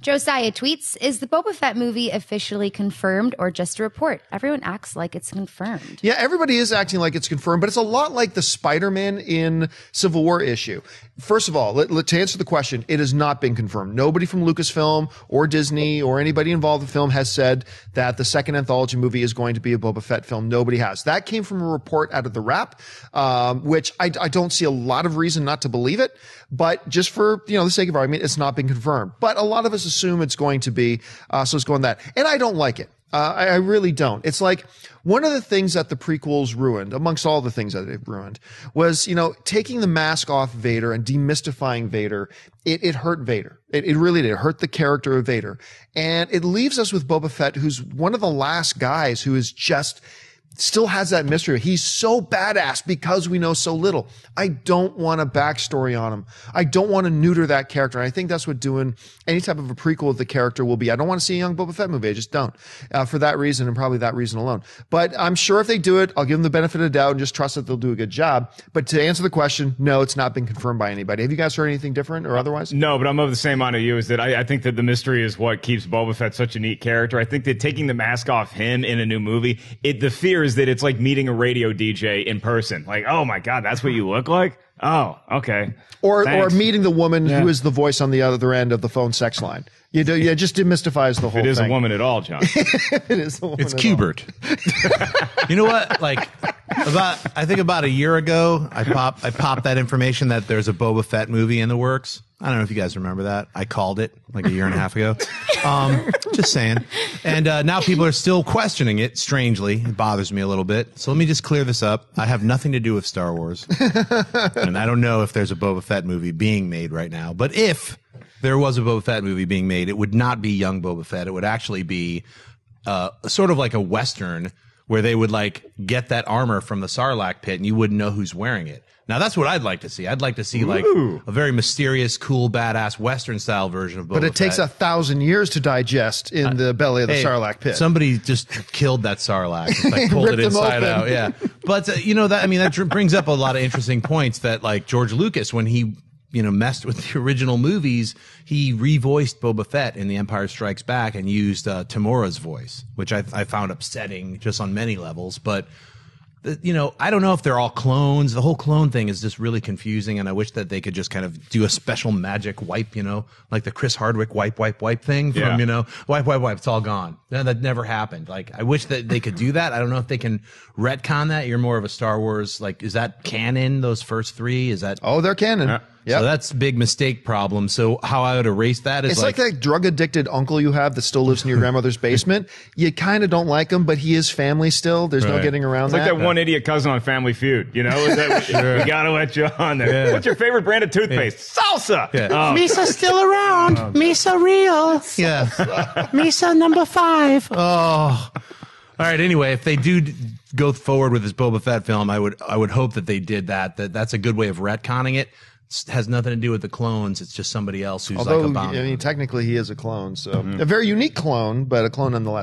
Josiah tweets, is the Boba Fett movie officially confirmed or just a report? Everyone acts like it's confirmed. Yeah, everybody is acting like it's confirmed, but it's a lot like the Spider-Man in Civil War issue. First of all, to answer the question, it has not been confirmed. Nobody from Lucasfilm or Disney or anybody involved in the film has said that the second anthology movie is going to be a Boba Fett film. Nobody has. That came from a report out of the Wrap, which I don't see a lot of reason not to believe it, but just for, the sake of argument, it's not been confirmed. But a lot of us assume it's going to be, so it's going that. And I don't like it. I really don't. It's like one of the things that the prequels ruined, amongst all the things that they've ruined, was, taking the mask off Vader and demystifying Vader. It hurt Vader. It really did. It hurt the character of Vader. And it leaves us with Boba Fett, who's one of the last guys who is just still has that mystery. He's so badass because we know so little. I don't want a backstory on him. I don't want to neuter that character. And I think that's what doing any type of a prequel of the character will be. I don't want to see a young Boba Fett movie. I just don't. For that reason and probably that reason alone. But I'm sure if they do it, I'll give them the benefit of the doubt and just trust that they'll do a good job. But to answer the question, no, it's not been confirmed by anybody. Have you guys heard anything different or otherwise? No, but I'm of the same mind as you, is that I think that the mystery is what keeps Boba Fett such a neat character. I think that taking the mask off him in a new movie, the fear is that it's like meeting a radio DJ in person. Like, oh my God, that's what you look like? Oh, okay. Or meeting the woman who is the voice on the other end of the phone sex line. It just demystifies the whole thing. It is a woman at all, John. It is a woman. It's Qbert. You know what? I think about a year ago, I popped that information that there's a Boba Fett movie in the works. I don't know if you guys remember that. I called it like a year and a half ago. Just saying. And now people are still questioning it, strangely. It bothers me a little bit. So let me just clear this up. I have nothing to do with Star Wars. And I don't know if there's a Boba Fett movie being made right now. But if there was a Boba Fett movie being made, it would not be young Boba Fett. It would actually be sort of like a Western where they would get that armor from the Sarlacc pit and you wouldn't know who's wearing it. Now, that's what I'd like to see. I'd like to see a very mysterious, cool, badass Western-style version of Boba Fett. But it takes 1,000 years to digest in the belly of the Sarlacc pit. Somebody just killed that Sarlacc, pulled it inside out. Yeah, but that brings up a lot of interesting points. That George Lucas, when he messed with the original movies, he revoiced Boba Fett in The Empire Strikes Back and used Tamura's voice, which I found upsetting just on many levels. But I don't know if they're all clones. The whole clone thing is just really confusing, and I wish that they could just kind of do a special magic wipe, like the Chris Hardwick wipe thing from, wipe, it's all gone. No, that never happened. I wish that they could do that. I don't know if they can retcon that. You're more of a Star Wars, is that canon, those first three? Is that? Oh, they're canon. Yep. So that's a big mistake problem. So how I would erase that is it's like that drug addicted uncle you have that still lives in your grandmother's basement. You kind of don't like him, but he is family still. There's no getting around that. It's like that one idiot cousin on Family Feud. We gotta let you on there. Yeah. What's your favorite brand of toothpaste? Yeah. Salsa. Yeah. Oh. Misa's still around. Misa real. Yeah. Misa number 5. Oh. All right. Anyway, if they do go forward with this Boba Fett film, I would hope that they did that. That's a good way of retconning it. Has nothing to do with the clones. It's just somebody else who's like a bomb. Technically he is a clone, so a very unique clone, but a clone nonetheless.